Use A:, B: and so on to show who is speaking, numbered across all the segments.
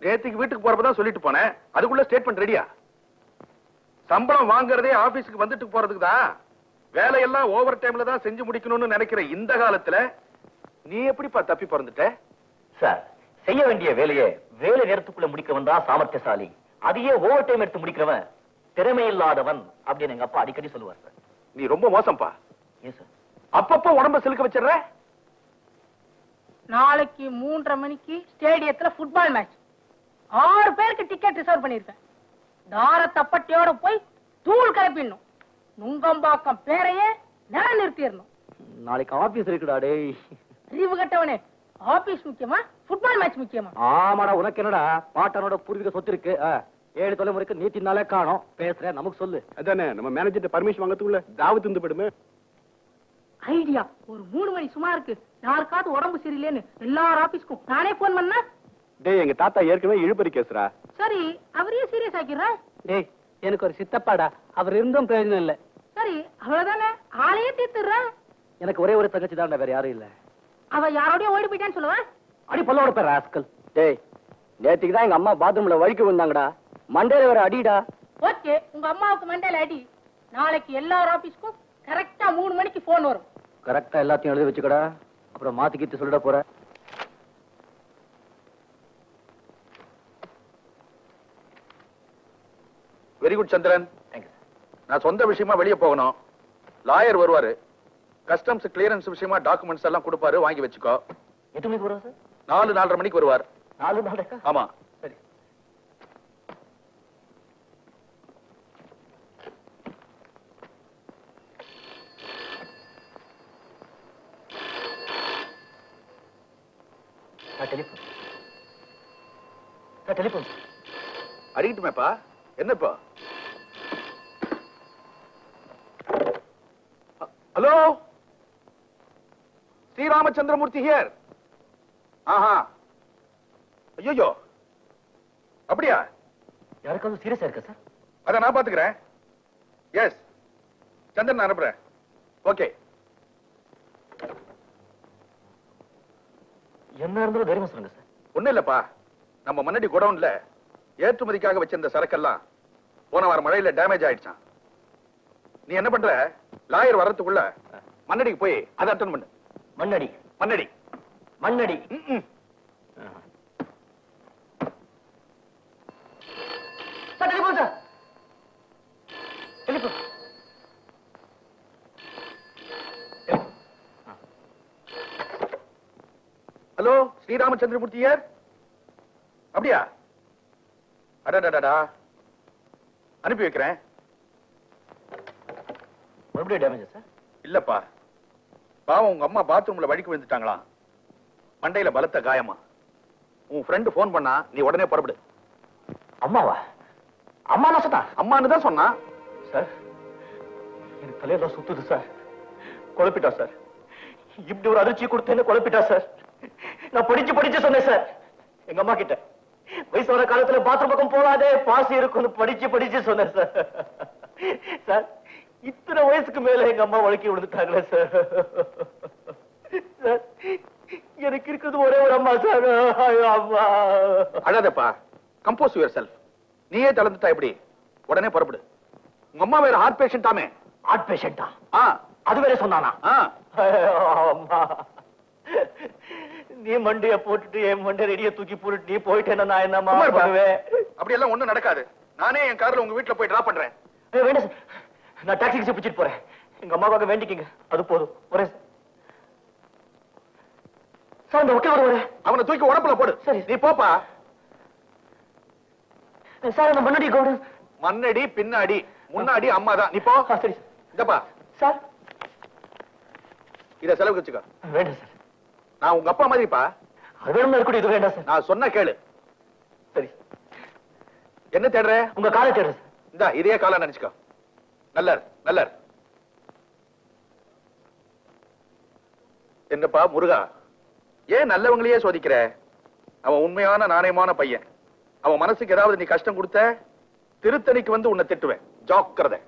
A: நேத்துக்கு வீட்டுக்கு போறப்பதான் சொல்லிட்டு போனேன். அதுக்குள்ள ஸ்டேட்மெண்ட் ரெடியா? சம்பளம் வாங்குறதே ஆபீஸ்க்கு வந்துட்டு போறதுக்கு தான். வேலையெல்லாம் ஓவர் டைம்ல தான் செஞ்சு முடிக்கணும்னு நினைக்கிற இந்த காலத்துல நீ எப்படிப்பா தப்பி பிறந்துட்ட?
B: சார், செய்ய வேண்டிய வேலையை வேலை நேரத்துக்குள்ள முடிக்கிறவன் தான் சாமர்த்தியசாலி. அதையே ஓவர் டைம் எடுத்து முடிக்கிறவன் திறமை இல்லாதவன் அப்படின்னு எங்க அப்பா அடிக்கடி சொல்லுவார் சார்.
A: நீ ரொம்ப மோசம்ப்பா.
B: ஏன் சார்?
A: அப்பப்போ உடம்ப சிலுக்க வச்சிடுற.
C: நாளைக்கு 3:30 மணிக்கு ஸ்டேடியத்துல ஃபுட்பால் மேட்ச். 6 பேருக்கு டிக்கெட் ரிசர்வ் பண்ணிருக்கேன். தார தப்பட்டியோட போய் தூள் கிளப்பிடணும். நுங்கம்பாக்கம் பேரையே நான் நிறுத்திடணும்.
B: நாளைக்கு ஆபீஸ் இருக்குடா டேய்.
C: அறிவு கட்டவனே, ஆபீஸ் முக்கியமா ஃபுட்பால் மேட்ச் முக்கியமா?
B: ஆமாடா, உனக்கு என்னடா பாட்டனோட பூர்வீக சொத்து இருக்கு. 7 தலைமுறைக்கு நீட்டினாலே காணோம். பேசுறேன், நமக்கு சொல்லு.
A: அதானே நம்ம மேனேஜர் பர்மிஷன் வாங்கறதுக்குள்ள தாவத்து இருந்து போயிடுமே.
C: ஐடியா. ஒரு 3 மணி சுமாருக்கு யாருக்காவது உடம்பு சரியில்லைன்னு எல்லார் ஆபீஸ்க்கும் நானே போன் பண்ணா.
A: டேய், எங்க தாத்தா ஏற்கனவே இழுபறி கேசுறா.
C: சரி, அவரையே சீரியஸ் ஆக்கிடுறேன்.
D: டேய், எனக்கு ஒரு சித்தப்பாடா, அவர் இருந்தும் பிரயோஜனம் இல்ல.
C: சரி, அவ்வளவுதானே, ஆளையே தீர்த்துடுறேன்.
B: எனக்கு ஒரே ஒரு தங்கச்சி தான், வேற யாரும் இல்ல.
C: அவ யாரோடய ஓடி போயிட்டான்னு சொல்லுவேன்.
B: அடி பல்லோட பேர் ராஸ்கல். டேய், நேத்துக்கு தான் எங்க அம்மா பாத்ரூம்ல வழுக்கி விழுந்தாங்கடா. மண்டையில வேற அடிடா.
C: ஓகே, உங்க அம்மாவுக்கு மண்டையில அடி. நாளைக்கு எல்லார் ஆபீஸ்க்கும் கரெக்டா 3 மணிக்கு போன் வரும்.
B: கரெக்டா எல்லாத்தையும் எழுதி வச்சுக்கடா. அப்புறம் மாத்திக்கிட்டு சொல்லிட போற.
A: வெரி குட் சந்திரன். நான் சொந்த விஷயமா வெளியே போகணும். லாயர் வருவாரு. கஸ்டம்ஸ் கிளியரன்ஸ் விஷயமா டாக்குமெண்ட்ஸ் எல்லாம் கொடுப்பாரு, வாங்கி வச்சுக்கோ.
B: எத்தனை மணிக்கு வருவா சார்?
A: 4-4:30 மணிக்கு வருவார்.
B: 4 நாளைக்கா?
A: ஆமா.
B: சரி. டெலிபோன்
A: அடிக்கட்டுமேப்பா. என்னப்பா? Hello, Sri Ramachandramurthy here. ஆஹா, ஐயோ, அப்படியா?
B: யாருக்காவது சீரியஸா இருக்கா சார்?
A: அத நான் பாத்துக்கிறேன். எஸ், சந்திரன் நான் அனுப்புறேன். ஓகே.
B: என்ன இருந்தாலும் தைரியமா சொல்லுங்க சார்.
A: ஒண்ணு இல்லப்பா, நம்ம மண்ணடி குடவுன்ல ஏற்றுமதிக்காக வச்சிருந்த சரக்கெல்லாம் போன வாரம் மழையில டேமேஜ் ஆயிடுச்சான். நீ என்ன பண்ற, லாயர் வர்றதுக்குள்ள மண்ணடிக்கு போய் அதை அட்டன் பண்ணு.
B: Mannady
A: Mannady
B: Mannady. Sir telephone sir. Telephone.
A: Hello, Sri Ramachandramurthy here. அப்படியா? அடடடடா, அனுப்பி வைக்கிறேன்.
B: மறுபடியும் டேமேஜ் சார்?
A: இல்லப்பா, பாவம் உங்க அம்மா பாத்ரூம்ல வழிக்கு விழுந்துட்டாங்களாம். மண்டையில பலத்த காயமா. உன் ஃப்ரெண்ட் போன் பண்ணா, நீ உடனே புறப்படு.
B: அம்மாவா? அம்மா நான் சொன்னா?
A: அம்மான்னு தான் சொன்னா.
B: சார், எனக்கு தலையெல்லாம் சுத்துது சார். குழப்பிட்டா சார். இப்படி ஒரு அதிர்ச்சி கொடுத்தேன்னு குழப்பிட்டா சார். நான் படிச்சு சொன்னேன் சார் எங்க அம்மா கிட்ட. வயசு வர காலத்துல பாத்ரூம் பக்கம் போகாதே, பாசி இருக்குன்னு படிச்சு சொன்னேன் சார். சார், இத்தனை வயசுக்கு மேல எங்க அம்மா வழக்கி விழுந்துட்டாங்களே சார். சார், எனக்கு இருக்கிறது ஒரே ஒரு அம்மா சார். அம்மா.
A: அழாதப்பா, கம்போஸ் யுவர் செல்ஃப். நீயே தளர்ந்துட்டா எப்படி? உடனே புறப்படு. உங்க அம்மா வேற ஹார்ட் பேஷண்டாமே.
B: ஹார்ட் பேஷண்டா?
A: அது
B: வேற சொன்னானா?
A: அம்மா,
B: நீ மண்டிய போட்டுட்டு என் மண்டை ரெடிய தூக்கி போட்டு நீ போயிட்டேன்னா நான் என்னமா பண்ணுவேன்?
A: அப்படி எல்லாம் ஒண்ணும் நடக்காது. நானே என் கார்ல உங்க வீட்டுல போய் டிராப் பண்றேன்.
B: வேண்டாம் சார், நான் டாக்ஸி பிடிச்சிட்டு போறேன். எங்க அம்மாவுக்காக வேண்டிக்கிங்க, அது போதும். ஒரே சார், இந்த ஒக்கே வருவாரு. அவனை தூக்கி உடம்புல போடு. சரி, நீ போப்பா. சார், அந்த மண்ணடி கவுடு.
A: மண்ணடி பின்னாடி, முன்னாடி அம்மா தான். நீ போ.
B: சரி
A: இந்தப்பா
B: சார்,
A: இத செலவுக்கு வச்சுக்கோ.
B: வேண்டாம் சார்,
A: நான் உங்க அப்பா மாதிரிப்பா.
B: அது வேணும் இருக்கட்டும், இது வேண்டாம் சார்.
A: நான் சொன்ன கேளு.
B: சரி.
A: என்ன தேடுற?
B: உங்க காலை தேடுற சார்.
A: இந்தா, இதே காலா நினைச்சுக்கோ. நல்லர் நல்லர். என்னப்பா முருகா, ஏன் நல்லவங்களையே சோதிக்கிற? அவன் உண்மையான நாணயமான பையன். அவன் மனசுக்கு ஏதாவது நீ கஷ்டம் கொடுத்த, திருத்தணிக்கு வந்து உன்னை திட்டுவேன். ஜாக்கிரதை.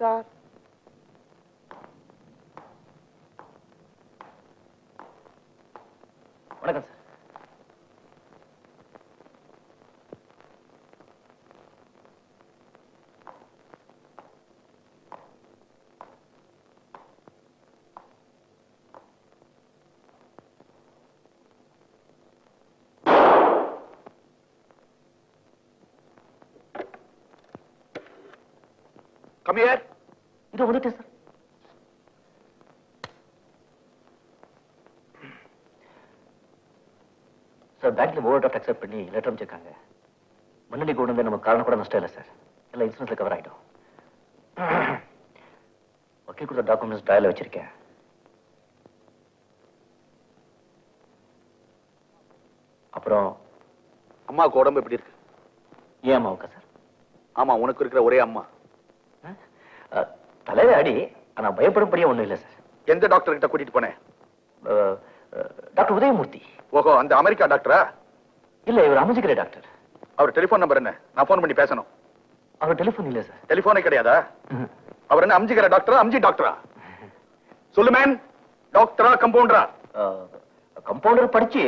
A: சார்.
B: வணக்கம் சார்.
A: Come here.
B: இது வந்துட்டேன் சார். சார் பேங்க்ல ஓவர் டிராஃப்ட் அக்செப்ட் பண்ணி லெட்டர் அனுப்பிச்சிருக்காங்க. முன்னாடி கூட வந்து நமக்கு காரணம் கூட நஷ்டம் இல்லை சார். எல்லாம் இன்சூரன்ஸ்ல கவர் ஆயிடும். வக்கீல் கொடுத்த டாக்குமெண்ட்ஸ் ட்ராயல வச்சிருக்கேன். அப்புறம்
A: அம்மாவுக்கு உடம்பு எப்படி இருக்கு?
B: ஏன் அம்மாவுக்கா சார்?
A: ஆமா, உனக்கு இருக்கிற ஒரே அம்மா.
B: தலையில அடி, ஆனா பயப்படும்படியே ஒண்ணும் இல்லை சார்.
A: எந்த டாக்டர் கிட்ட கூட்டிட்டு போனேன்?
B: டாக்டர் உதயமூர்த்தி.
A: ஓஹோ, அந்த அமெரிக்கா டாக்டரா?
B: இல்ல, இவர் அமைஞ்சிக்கிற டாக்டர்.
A: அவர் டெலிபோன் நம்பர் என்ன? நான் போன் பண்ணி பேசணும்.
B: அவர் டெலிபோன் இல்ல சார்.
A: டெலிபோனே கிடையாதா? அவர் என்ன அம்ஜிக்கிற டாக்டரா, அம்ஜி டாக்டரா? சொல்லு மேன், டாக்டரா கம்பவுண்டரா?
B: கம்பவுண்டர் படிச்சு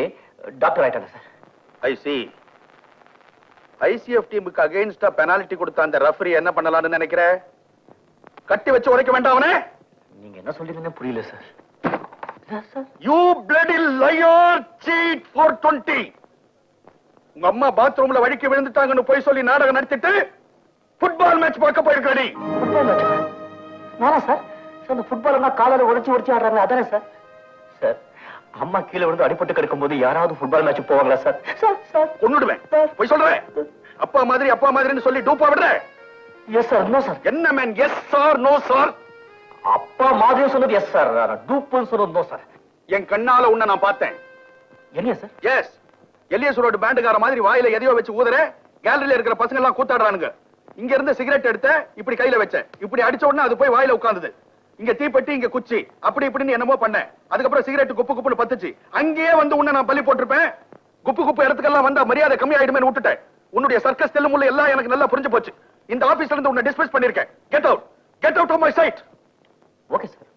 B: டாக்டர் ஆயிட்டாங்க சார்.
A: ஐ சி. ஐசிஎஃப் டீமுக்கு அகைன்ஸ்டா பெனால்டி கொடுத்த அந்த ரெஃபரி என்ன பண்ணலாம்னு நினைக்கிற? கட்டி வச்சு உடைக்க வேண்டாம் அவனே.
B: நீங்க என்ன சொல்றீங்கன்னு புரியல sir.
A: You bloody liar, cheat 420. உங்க அம்மா பாத்ரூம்ல வழிக்கு விழுந்துட்டாங்கன்னு போய் சொல்லி நாடகம் நடத்திட்டு ஃபுட்பால் மேட்ச் பார்க்க போயிருக்கடி.
B: நானா சார்? சார், அந்த ஃபுட்பால்னா காலால உடைச்சு ஆடுறாங்க, அதானே சார்? சார், அம்மா கீழே விழுந்து அடிபட்டு கிடக்கும் போது யாராவது ஃபுட்பால் மேட்ச் போவாங்களா சார்? சார் சார்
A: கொன்னுடுவேன். போய் சொல்றேன். அப்பா மாதிரின்னு சொல்லி டூப்பா விடுற.
B: Yes sir, no sir.
A: என்ன man yes sir no sir?
B: அப்பா மாதிரி சொன்னது எஸ் சார், டூப்புன்னு சொன்னது நோ சார்.
A: என் கண்ணால உன்னை நான் பார்த்தேன்.
B: என்ன சார்?
A: எஸ். எலியஸ் ரோட் பேண்டுக்கார மாதிரி வாயில எதையோ வச்சு ஊதுற. கேலரியில இருக்கிற பசங்க எல்லாம் கூத்தாடுறானுங்க. இங்க இருந்து சிகரெட் எடுத்த, இப்படி கையில வச்ச, இப்படி அடிச்ச உடனே அது போய் வாயில உட்கார்ந்தது. இங்க தீப்பெட்டி, இங்க குச்சி, அப்படி இப்படின்னு என்னமோ பண்ண. அதுக்கப்புறம் சிகரெட் குப்பு குப்புன்னு பத்துச்சு. அங்கேயே வந்து உன்னை நான் பள்ளி போட்டிருப்பேன். குப்பு இடத்துக்கெல்லாம் வந்தா மரியாதை கம்மியாயிடுமே விட்டுட்டேன். உன்னுடைய சர்க்கஸ் தெல்லுமுள்ள எல்லாம் எனக்கு நல்லா புரிஞ்சு போச்சு. இந்த ஆபீஸ்ல இருந்து உன்னை டிஸ்மிஸ் பண்ணிருக்கேன். Get out of my sight.
B: Okay sir,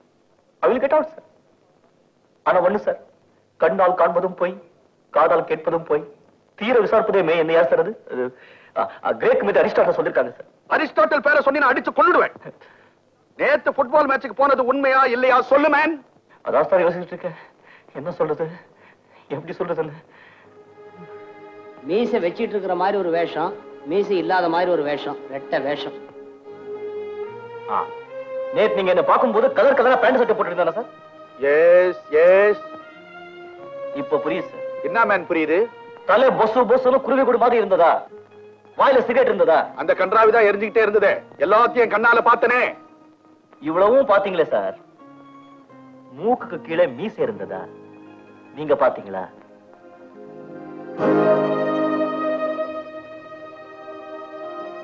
B: I will get out sir. ஆனா ஒண்ணு சார், கண்ணால் காண்பதும் போய், காதால் கேட்பதும் போய், தீர விசாரிப்பதே மே. என்ன யார் சார் அது? கிரேக் மீது அரிஸ்டாட்டல் சொல்லிருக்காங்க சார்.
A: அரிஸ்டாட்டல் பேரை சொன்னி நான் அடிச்சு கொன்னுடுவேன். நேத்து ஃபுட்பால் மேட்சுக்கு போனது உண்மையா இல்லையா சொல்லு மேன்.
B: அதான் சார் யோசிச்சுட்டு இருக்கேன். என்ன சொல்றது, எப்படி சொல்றதுன்னு.
D: மீசை வச்சிட்டு இருக்கிற மாதிரி ஒரு வேஷம், மீசை இல்லாத மாதிரி ஒரு வேஷம், ரெட்ட வேஷம்.
B: நேத்து நீங்க என்ன பார்க்கும்போது கலர் கலரா பேண்ட் சட்டை போட்டுருந்தானே சார்?
A: S S.
B: இப்ப புரியுது சார்.
A: என்ன மேன் புரியுது?
B: தலை பொசுன்னு குருவி கூடு மாதிரி இருந்ததா? வாயில சிகரெட் இருந்ததா?
A: அந்த கன்றாவிதான் எரிஞ்சுக்கிட்டே இருந்தது. எல்லாத்தையும் கண்ணால பார்த்தனே.
B: இவ்வளவும் பாத்தீங்களே சார். மூக்குக்கு கீழே மீசை இருந்ததா? நீங்க பாத்தீங்களா?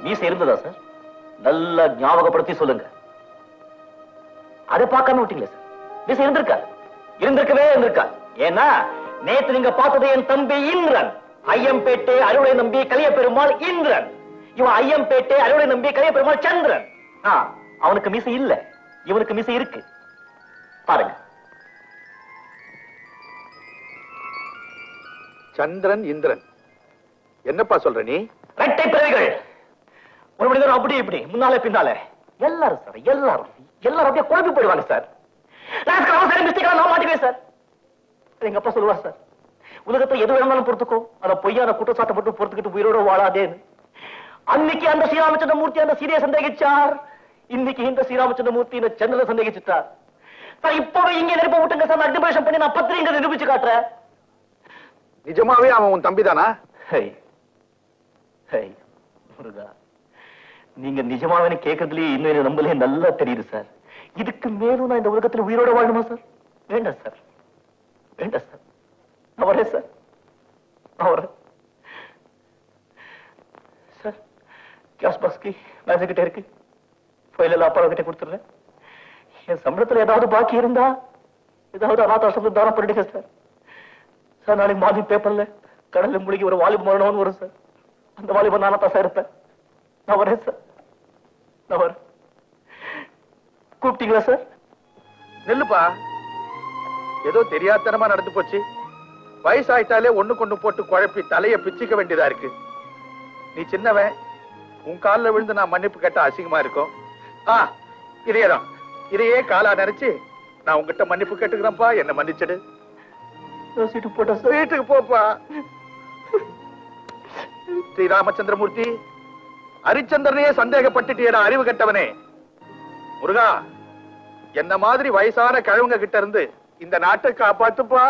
B: மீசை இருந்ததா சார்? நல்லா ஞாபகப்படுத்தி சொல்லுங்க. அதை பார்க்காம விட்டீங்களே சார். மீசை இருந்திருக்கவே இருந்திருக்கா. ஏன்னா நேத்து நீங்க பார்த்தது என் தம்பி இந்திரன். ஐயம்பேட்டை அறுவடை நம்பி கலிய பெருமாள் இந்திரன். இவன் ஐயம்பேட்டை அறுவடை நம்பி கலிய பெருமாள் சந்திரன். அவனுக்கு மீசை இல்ல, இவனுக்கு மீசை இருக்கு. பாருங்க.
A: சந்திரன் இந்திரன் என்னப்பா சொல்ற நீ?
B: ரெட்டை பிறவிகள். ஒரு மனிதர் அப்படி இப்படி முன்னாலே பின்னால எல்லாரும் சார், எல்லாரும் அப்படியே குழம்பி போயிடுவாங்க சார். நான் மாட்டிக்குவேன் சார். எங்க அப்பா சொல்லுவார் சார், உலகத்தை எது வேணாலும் பொறுத்துக்கோ, அத பொய்யான குற்றச்சாட்டை மட்டும் பொறுத்துக்கிட்டு உயிரோட வாழாதேன்னு. அன்னைக்கு அந்த ஸ்ரீராமச்சந்திர மூர்த்தி அந்த சீதையை சந்தேகிச்சார். இன்னைக்கு இந்த ஸ்ரீராமச்சந்திர மூர்த்தி இந்த சந்திரனை சந்தேகிச்சுட்டார். சார், இப்பவே இங்க நெருப்ப விட்டுங்க சார். அக்னிபரேஷன் பண்ணி நான் பத்திரிகை நிரூபிச்சு காட்டுறேன்.
A: நிஜமாவே அவன் உன் தம்பிதானா?
B: முருகா, நீங்க நிஜமாவே கேட்கறதுலயே இன்னும் நம்பலே நல்லா தெரியுது சார். இதுக்கு மேலும் நான் இந்த உலகத்தில் உயிரோட வாழணுமா சார்? வேண்டாம் சார், வேண்டாம் சார். அவரே சார், அவரே சார். கேஷ் பாக்ஸ் கி மேனேஜர் கிட்ட இருக்கு. ஃபைல் எல்லாம் அப்பா கிட்ட கொடுத்துறேன். என் சம்பளத்துல ஏதாவது பாக்கி இருந்தா ஏதாவது அநாதாசிரமத்துக்கு தானம் பண்ணிடுங்க சார். சார், நாளைக்கு மார்னிங் பேப்பர்ல கடல்ல முழுகி ஒரு வாலிப மரணம்னு வரும் சார். அந்த வாலிபன் நானா தான் சார் இருப்பேன். நான் வரேன் சார், நான் வரேன். கூப்பிட்டீங்களா சார்?
A: நெல்லுப்பா, ஏதோ தெரியாதனமா நடந்து போச்சு. வயசாயிட்டாலே ஒண்ணுக்கு போட்டு குழப்பி தலைய பிச்சுக்க வேண்டியதா இருக்கு. நீ சின்னவன், உன் காலில் விழுந்து நான் மன்னிப்பு கேட்ட அசிங்கமா இருக்கும். இதேதான், இதையே காலா நினைச்சு நான் உங்ககிட்ட மன்னிப்பு கேட்டுக்கிறேன்ப்பா, என்ன மன்னிச்சிடு.
B: வீட்டுக்கு போட்டா சார்?
A: வீட்டுக்கு போப்பா. ஸ்ரீ ராமச்சந்திரமூர்த்தி, ஹரிச்சந்திரனையே சந்தேகப்பட்டுட்டியடா அறிவு கெட்டவனே. முருகா, என்ன மாதிரி வயசான கிழவங்க கிட்ட இருந்து இந்த நாட்டை காப்பாத்துப்பா.